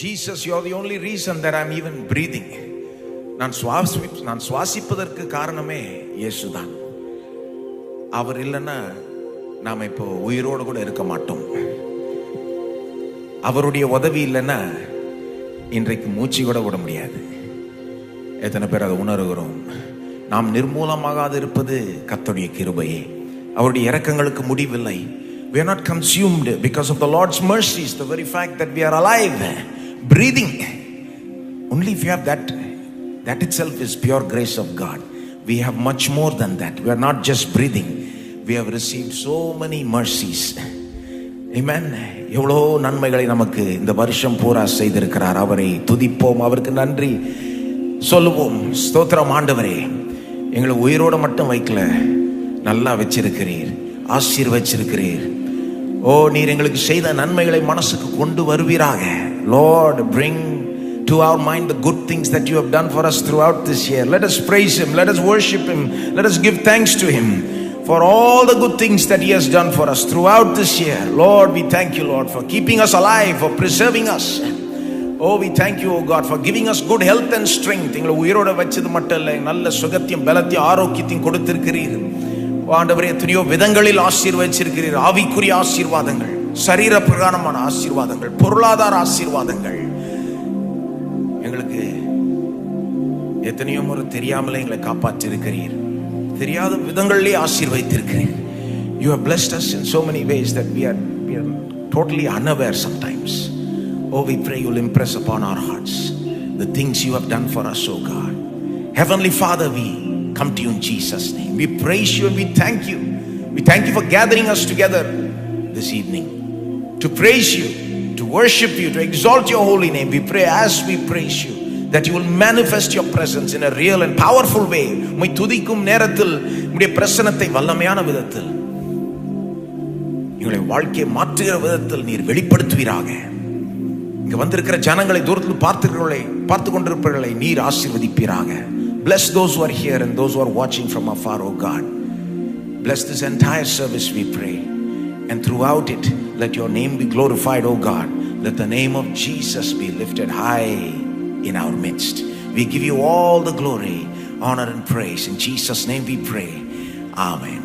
Jesus, you are the only reason that I'm even breathing. நான் சுவாசிப்பதற்கு காரணமே இயேசுதான். அவர் இல்லைன்னா நாம் இப்போ உயிரோடு கூட இருக்க மாட்டோம். அவருடைய உதவி இல்லைன்னா இன்றைக்கு மூச்சு கூட விட முடியாது. எத்தனை பேர் அதை உணர்கிறோம்? நாம் நிர்மூலமாகாது இருப்பது கர்த்தருடைய கிருபையே. அவருடைய இரக்கங்களுக்கு முடிவில்லை. We are not consumed because of the Lord's mercies. The very fact that we are alive, breathing, only if you have that itself is pure grace of God. We have much more than that. We are not just breathing. We have received so many mercies. Amen. எவ்வளோ நன்மைகளை நமக்கு இந்த வருஷம் பூரா செய்திருக்கிறார். அவரை துதிப்போம், அவருக்கு நன்றி சொல்லுவோம். ஸ்தோத்திரம் ஆண்டவரே, எங்களை உயிரோடு மட்டும் வைக்கல, நல்லா வச்சிருக்கிறீர், ஆசீர்வச்சிருக்கிறீர். ஓ, நீர் எங்களுக்கு செய்த நன்மைகளை மனசுக்கு கொண்டு வருவீராக. Lord, bring to our mind the good things that you have done for us throughout this year. Let us praise him, let us worship him, let us give thanks to him for all the good things that he has done for us throughout this year. Lord, we thank you, Lord, for keeping us alive, for preserving us. Oh, we thank you, oh God, for giving us good health and strength. எங்களை உயிரோட வச்சது மட்டும் இல்லை, நல்ல சுகத்தையும் பலத்தையும் ஆரோக்கியத்தையும் கொடுத்திருக்கிறீர். ஆண்டவரே, எத்தனையோ விதங்களில் ஆசீர்வதிச்சிருக்கிறீர். ஆவிக்குரிய ஆசீர்வாதங்கள், சரீர பிரகாரமான ஆசீர்வாதங்கள், பொருளாதார ஆசீர்வாதங்கள். எங்களுக்கு எத்தனையோ முறை தெரியாமலே எங்களை காப்பாற்றிருக்கிறீர். தெரியாத விதங்களிலே ஆசீர்வதித்திருக்கிறீர். You have blessed us in so many ways that we are totally unaware sometimes. Oh, we pray you'll impress upon our hearts the things you have done for us, oh God. Heavenly Father, we come to you in Jesus' name. We praise you and we thank you. We thank you for gathering us together this evening to praise you, to worship you, to exalt your holy name. We pray as we praise you that you will manifest your presence in a real and powerful way. உம்மை துதிக்கும் நேரத்தில் உம்முடைய பிரசன்னத்தை வல்லமையான விதத்தில், எங்களுடைய வாழ்க்கையை மாற்றுகிற விதத்தில் நீர் வெளிப்படுத்துவீராக. இங்க வந்திருக்கிற ஜனங்களை, தூரத்தில் பார்த்து கொண்டிருப்பவர்களை நீர் ஆசீர்வதிப்பீராக. Bless those who are here and those who are watching from afar, oh God. Bless this entire service, we pray. And throughout it, let your name be glorified, oh God. Let the name of Jesus be lifted high in our midst. We give you all the glory, honor and praise. In Jesus' name we pray. Amen.